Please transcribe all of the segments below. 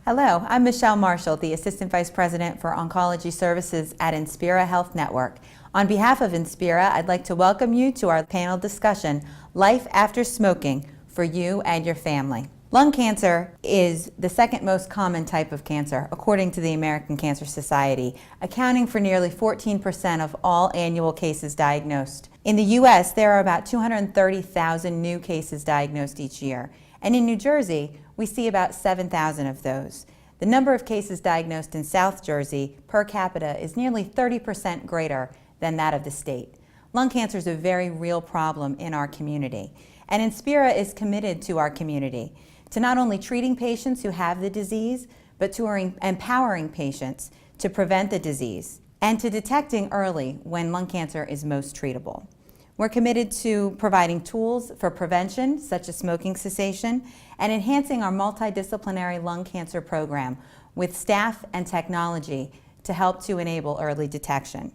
Hello, I'm Michelle Marshall, the Assistant Vice President for Oncology Services at Inspira Health Network. On behalf of Inspira, I'd like to welcome you to our panel discussion, Life After Smoking, for you and your family. Lung cancer is the second most common type of cancer, according to the American Cancer Society, accounting for nearly 14% of all annual cases diagnosed. In the U.S., there are about 230,000 new cases diagnosed each year, and in New Jersey, we see about 7,000 of those. The number of cases diagnosed in South Jersey per capita is nearly 30% greater than that of the state. Lung cancer is a very real problem in our community, and Inspira is committed to our community, to not only treating patients who have the disease, but to empowering patients to prevent the disease and to detecting early when lung cancer is most treatable. We're committed to providing tools for prevention, such as smoking cessation, and enhancing our multidisciplinary lung cancer program with staff and technology to help to enable early detection.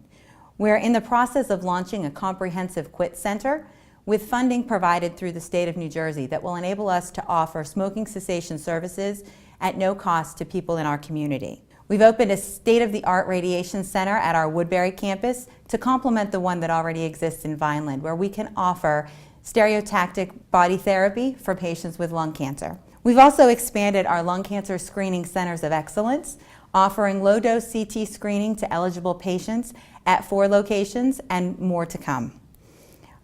We're in the process of launching a comprehensive quit center with funding provided through the state of New Jersey that will enable us to offer smoking cessation services at no cost to people in our community. We've opened a state-of-the-art radiation center at our Woodbury campus to complement the one that already exists in Vineland, where we can offer stereotactic body therapy for patients with lung cancer. We've also expanded our lung cancer screening centers of excellence, offering low-dose CT screening to eligible patients at 4 locations and more to come.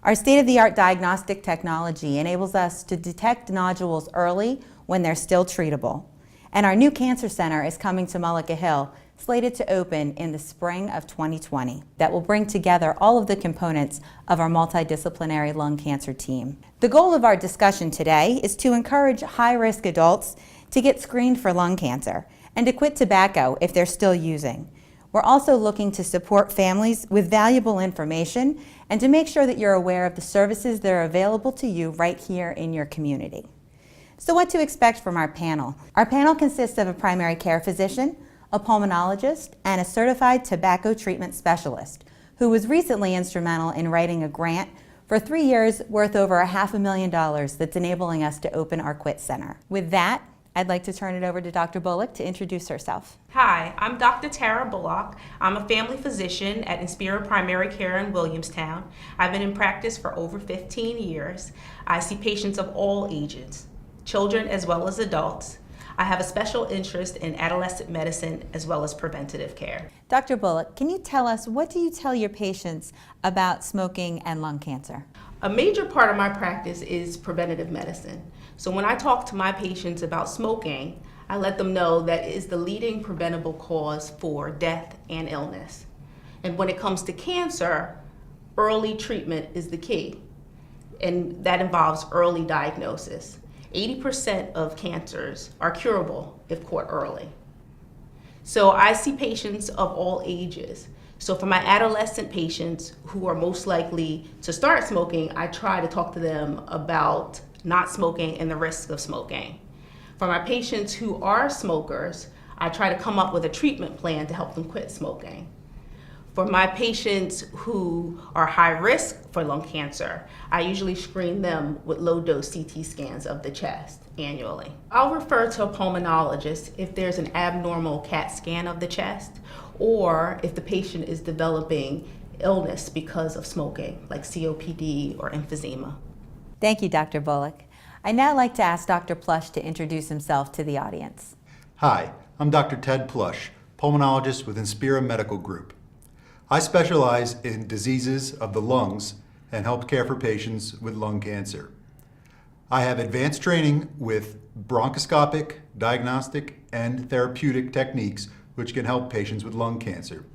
Our state-of-the-art diagnostic technology enables us to detect nodules early when they're still treatable. And our new cancer center is coming to Mullica Hill, slated to open in the spring of 2020, that will bring together all of the components of our multidisciplinary lung cancer team. The goal of our discussion today is to encourage high-risk adults to get screened for lung cancer and to quit tobacco if they're still using. We're also looking to support families with valuable information and to make sure that you're aware of the services that are available to you right here in your community. So what to expect from our panel? Our panel consists of a primary care physician, a pulmonologist, and a certified tobacco treatment specialist who was recently instrumental in writing a grant for 3 years worth over $500,000 that's enabling us to open our quit center. With that, I'd like to turn it over to Dr. Bullock to introduce herself. Hi, I'm Dr. Tara Bullock. I'm a family physician at Inspira Primary Care in Williamstown. I've been in practice for over 15 years. I see patients of all ages, children as well as adults. I have a special interest in adolescent medicine as well as preventative care. Dr. Bullock, can you tell us, what do you tell your patients about smoking and lung cancer? A major part of my practice is preventative medicine. So when I talk to my patients about smoking, I let them know that it is the leading preventable cause for death and illness. And when it comes to cancer, early treatment is the key, and that involves early diagnosis. 80% of cancers are curable if caught early. So I see patients of all ages. So for my adolescent patients who are most likely to start smoking, I try to talk to them about not smoking and the risks of smoking. For my patients who are smokers, I try to come up with a treatment plan to help them quit smoking. For my patients who are high risk for lung cancer, I usually screen them with low-dose CT scans of the chest annually. I'll refer to a pulmonologist if there's an abnormal CAT scan of the chest, or if the patient is developing illness because of smoking, like COPD or emphysema. Thank you, Dr. Bullock. I'd now like to ask Dr. Plush to introduce himself to the audience. Hi, I'm Dr. Ted Plush, pulmonologist with Inspira Medical Group. I specialize in diseases of the lungs and help care for patients with lung cancer. I have advanced training with bronchoscopic, diagnostic, and therapeutic techniques which can help patients with lung cancer.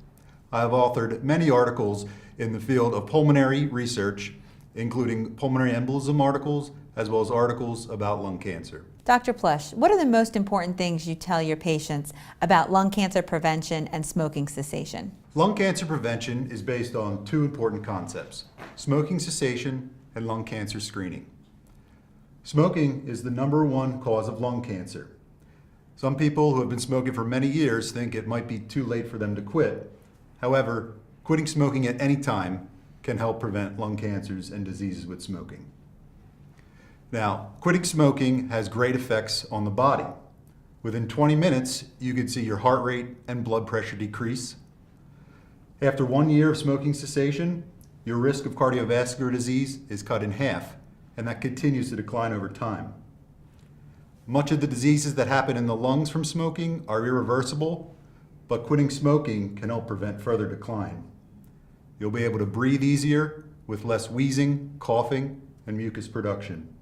I have authored many articles in the field of pulmonary research, including pulmonary embolism articles, as well as articles about lung cancer. Dr. Plush, what are the most important things you tell your patients about lung cancer prevention and smoking cessation? Lung cancer prevention is based on 2 important concepts: smoking cessation and lung cancer screening. Smoking is the #1 cause of lung cancer. Some people who have been smoking for many years think it might be too late for them to quit. However, quitting smoking at any time can help prevent lung cancers and diseases with smoking. Now, quitting smoking has great effects on the body. Within 20 minutes, you can see your heart rate and blood pressure decrease. After 1 year of smoking cessation, your risk of cardiovascular disease is cut in half, and that continues to decline over time. Much of the diseases that happen in the lungs from smoking are irreversible, but quitting smoking can help prevent further decline. You'll be able to breathe easier with less wheezing, coughing, and mucus production.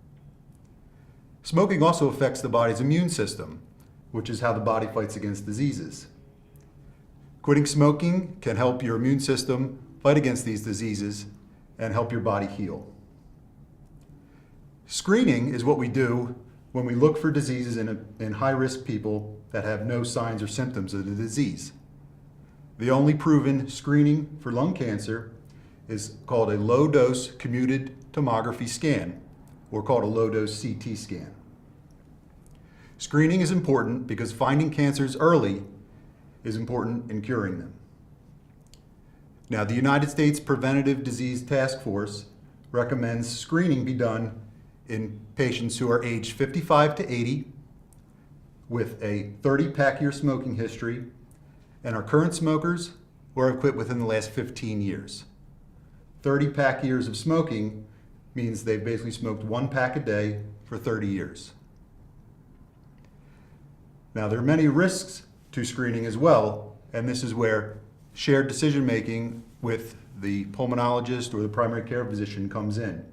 Smoking also affects the body's immune system, which is how the body fights against diseases. Quitting smoking can help your immune system fight against these diseases and help your body heal. Screening is what we do when we look for diseases in high-risk people that have no signs or symptoms of the disease. The only proven screening for lung cancer is called a low-dose computed tomography scan, or called a low-dose CT scan. Screening is important because finding cancers early is important in curing them. Now, the United States Preventative Disease Task Force recommends screening be done in patients who are aged 55 to 80 with a 30-pack year smoking history and are current smokers or have quit within the last 15 years. 30-pack years of smoking means they've basically smoked 1 pack a day for 30 years. Now, there are many risks to screening as well, and this is where shared decision-making with the pulmonologist or the primary care physician comes in.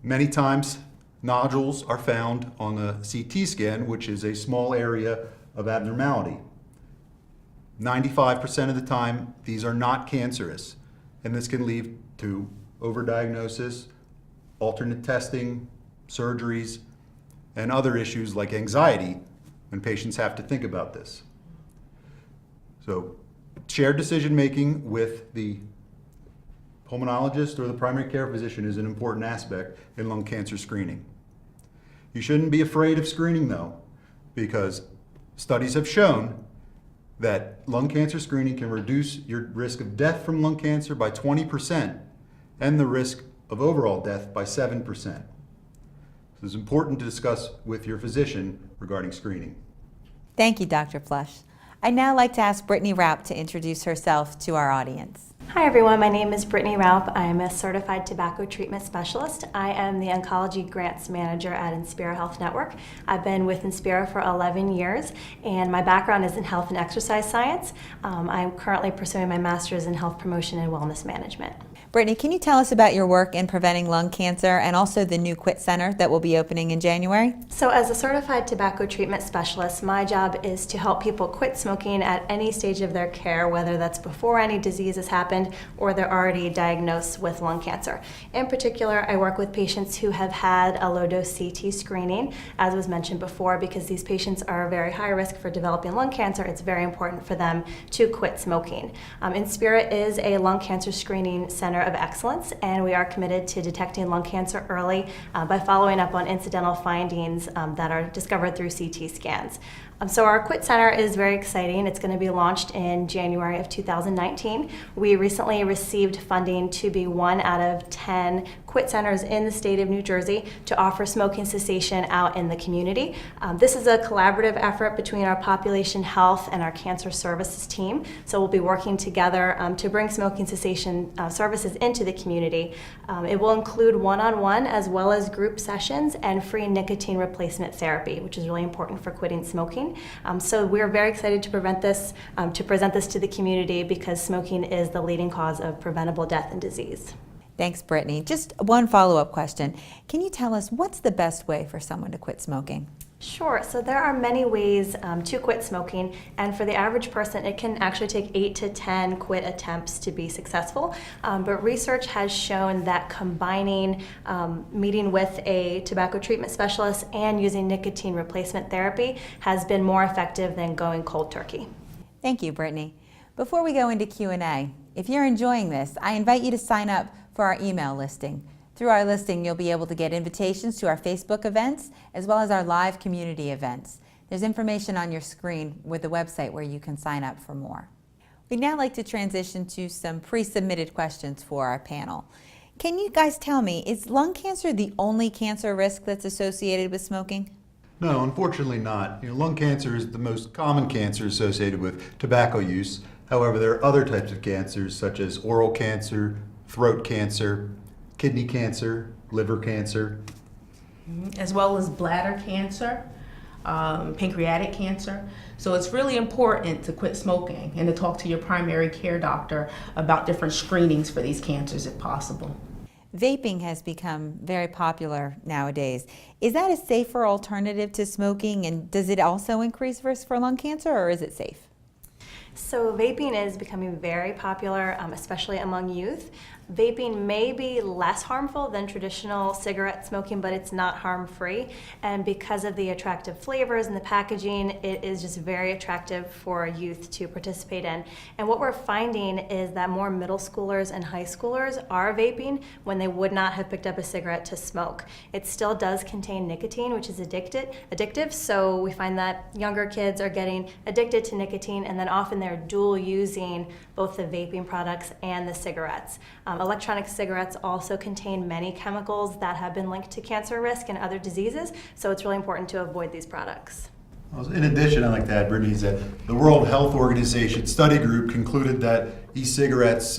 Many times, nodules are found on a CT scan, which is a small area of abnormality. 95% of the time, these are not cancerous, and this can lead to overdiagnosis, alternate testing, surgeries, and other issues like anxiety when patients have to think about this. So, shared decision-making with the pulmonologist or the primary care physician is an important aspect in lung cancer screening. You shouldn't be afraid of screening though, because studies have shown that lung cancer screening can reduce your risk of death from lung cancer by 20% and the risk of overall death by 7%. So it's important to discuss with your physician regarding screening. Thank you, Dr. Plush. I'd now like to ask Brittany Raup to introduce herself to our audience. Hi everyone, my name is Brittany Raup. I'm a certified tobacco treatment specialist. I am the oncology grants manager at Inspira Health Network. I've been with Inspira for 11 years and my background is in health and exercise science. I'm currently pursuing my master's in health promotion and wellness management. Brittany, can you tell us about your work in preventing lung cancer and also the new Quit Center that will be opening in January? So as a certified tobacco treatment specialist, my job is to help people quit smoking at any stage of their care, whether that's before any disease has happened or they're already diagnosed with lung cancer. In particular, I work with patients who have had a low-dose CT screening, as was mentioned before, because these patients are very high risk for developing lung cancer. It's very important for them to quit smoking. Inspira is a lung cancer screening center of excellence, and we are committed to detecting lung cancer early by following up on incidental findings that are discovered through CT scans. So our Quit Center is very exciting. It's going to be launched in January of 2019. We recently received funding to be 1 out of 10 Quit Centers in the state of New Jersey to offer smoking cessation out in the community. This is a collaborative effort between our population health and our cancer services team. So we'll be working together to bring smoking cessation services into the community. It will include one-on-one as well as group sessions and free nicotine replacement therapy, which is really important for quitting smoking. So we're very excited to present this to the community because smoking is the leading cause of preventable death and disease. Thanks, Brittany. Just one follow-up question. Can you tell us what's the best way for someone to quit smoking? Sure. So there are many ways to quit smoking, and for the average person, it can actually take 8 to 10 quit attempts to be successful. But research has shown that combining meeting with a tobacco treatment specialist and using nicotine replacement therapy has been more effective than going cold turkey. Thank you, Brittany. Before we go into Q&A, if you're enjoying this, I invite you to sign up for our email listing. Through our listing, you'll be able to get invitations to our Facebook events as well as our live community events. There's information on your screen with the website where you can sign up for more. We'd now like to transition to some pre-submitted questions for our panel. Can you guys tell me, is lung cancer the only cancer risk that's associated with smoking? No, unfortunately not. Lung cancer is the most common cancer associated with tobacco use. However, there are other types of cancers such as oral cancer, throat cancer, kidney cancer, liver cancer. As well as bladder cancer, pancreatic cancer. So it's really important to quit smoking and to talk to your primary care doctor about different screenings for these cancers if possible. Vaping has become very popular nowadays. Is that a safer alternative to smoking, and does it also increase risk for lung cancer, or is it safe? So vaping is becoming very popular, especially among youth. Vaping may be less harmful than traditional cigarette smoking, but it's not harm-free. And because of the attractive flavors and the packaging, it is just very attractive for youth to participate in. And what we're finding is that more middle schoolers and high schoolers are vaping when they would not have picked up a cigarette to smoke. It still does contain nicotine, which is addictive. So we find that younger kids are getting addicted to nicotine, and then often they're dual using both the vaping products and the cigarettes. Electronic cigarettes also contain many chemicals that have been linked to cancer risk and other diseases, so it's really important to avoid these products. In addition, I'd like to add, Brittany, is that the World Health Organization study group concluded that e-cigarettes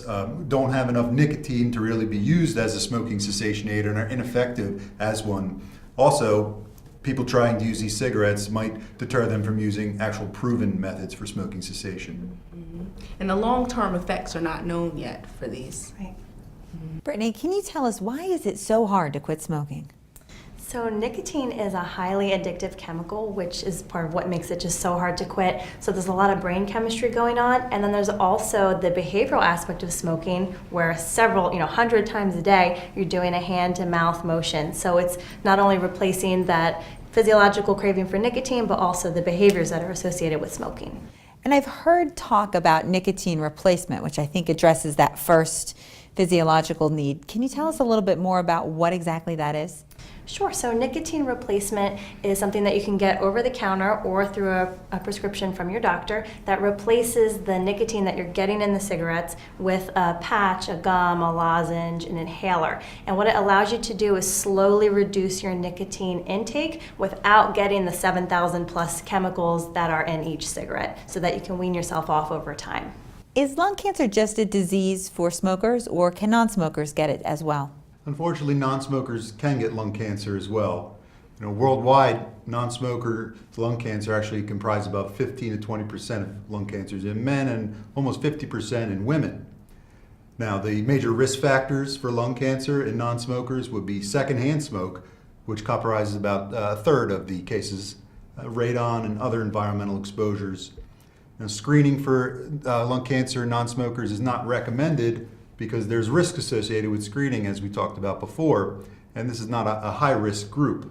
don't have enough nicotine to really be used as a smoking cessation aid and are ineffective as one. Also, people trying to use e-cigarettes might deter them from using actual proven methods for smoking cessation. And the long-term effects are not known yet for these. Right. Brittany, can you tell us, why is it so hard to quit smoking? So nicotine is a highly addictive chemical, which is part of what makes it just so hard to quit. So there's a lot of brain chemistry going on, and then there's also the behavioral aspect of smoking, where several, 100 times a day, you're doing a hand-to-mouth motion. So it's not only replacing that physiological craving for nicotine, but also the behaviors that are associated with smoking. And I've heard talk about nicotine replacement, which I think addresses that first physiological need. Can you tell us a little bit more about what exactly that is? Sure. So nicotine replacement is something that you can get over the counter or through a prescription from your doctor that replaces the nicotine that you're getting in the cigarettes with a patch, a gum, a lozenge, an inhaler. And what it allows you to do is slowly reduce your nicotine intake without getting the 7,000 plus chemicals that are in each cigarette, so that you can wean yourself off over time. Is lung cancer just a disease for smokers, or can non-smokers get it as well? Unfortunately, non-smokers can get lung cancer as well. Worldwide, non-smoker lung cancer actually comprise about 15 to 20% of lung cancers in men and almost 50% in women. Now, the major risk factors for lung cancer in non-smokers would be secondhand smoke, which comprises about a third of the cases, radon and other environmental exposures. Now, screening for lung cancer in non-smokers is not recommended because there's risk associated with screening, as we talked about before, and this is not a high-risk group.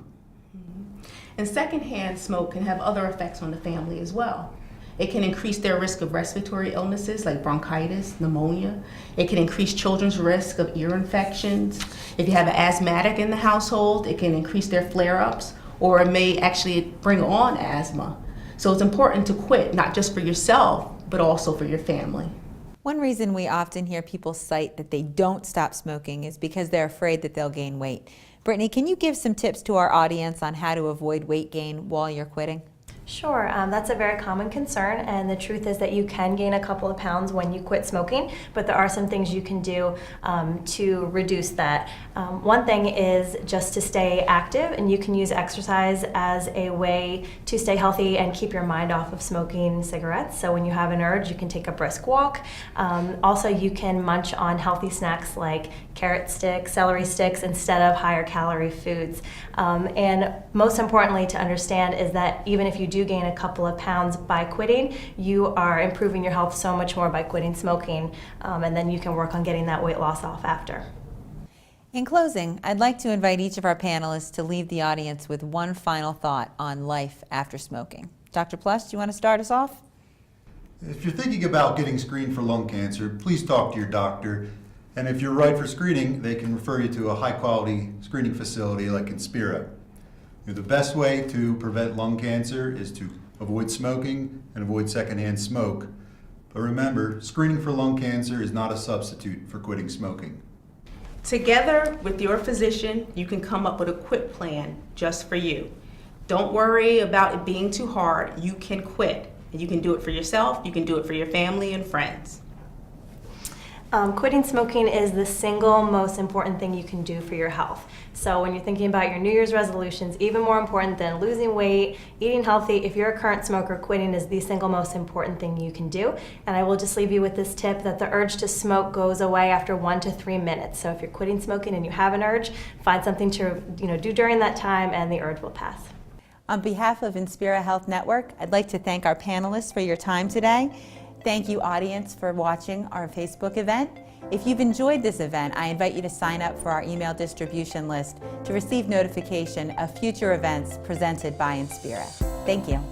And secondhand smoke can have other effects on the family as well. It can increase their risk of respiratory illnesses like bronchitis, pneumonia. It can increase children's risk of ear infections. If you have an asthmatic in the household, it can increase their flare-ups, or it may actually bring on asthma. So it's important to quit, not just for yourself, but also for your family. One reason we often hear people cite that they don't stop smoking is because they're afraid that they'll gain weight. Brittany, can you give some tips to our audience on how to avoid weight gain while you're quitting? Sure, that's a very common concern, and the truth is that you can gain a couple of pounds when you quit smoking, but there are some things you can do to reduce that. One thing is just to stay active, and you can use exercise as a way to stay healthy and keep your mind off of smoking cigarettes. So when you have an urge, you can take a brisk walk. Also, you can munch on healthy snacks like carrot sticks, celery sticks, instead of higher calorie foods. And most importantly to understand is that even if you do gain a couple of pounds by quitting, you are improving your health so much more by quitting smoking, and then you can work on getting that weight loss off after. In closing, I'd like to invite each of our panelists to leave the audience with one final thought on life after smoking. Dr. Plush, do you want to start us off? If you're thinking about getting screened for lung cancer, please talk to your doctor. And if you're right for screening, they can refer you to a high-quality screening facility like Inspira. The best way to prevent lung cancer is to avoid smoking and avoid secondhand smoke. But remember, screening for lung cancer is not a substitute for quitting smoking. Together with your physician, you can come up with a quit plan just for you. Don't worry about it being too hard. You can quit. You can do it for yourself. You can do it for your family and friends. Quitting smoking is the single most important thing you can do for your health. So when you're thinking about your New Year's resolutions, even more important than losing weight, eating healthy, if you're a current smoker, quitting is the single most important thing you can do. And I will just leave you with this tip that the urge to smoke goes away after 1 to 3 minutes. So if you're quitting smoking and you have an urge, find something to do during that time and the urge will pass. On behalf of Inspira Health Network, I'd like to thank our panelists for your time today. Thank you, audience, for watching our Facebook event. If you've enjoyed this event, I invite you to sign up for our email distribution list to receive notification of future events presented by Inspira. Thank you.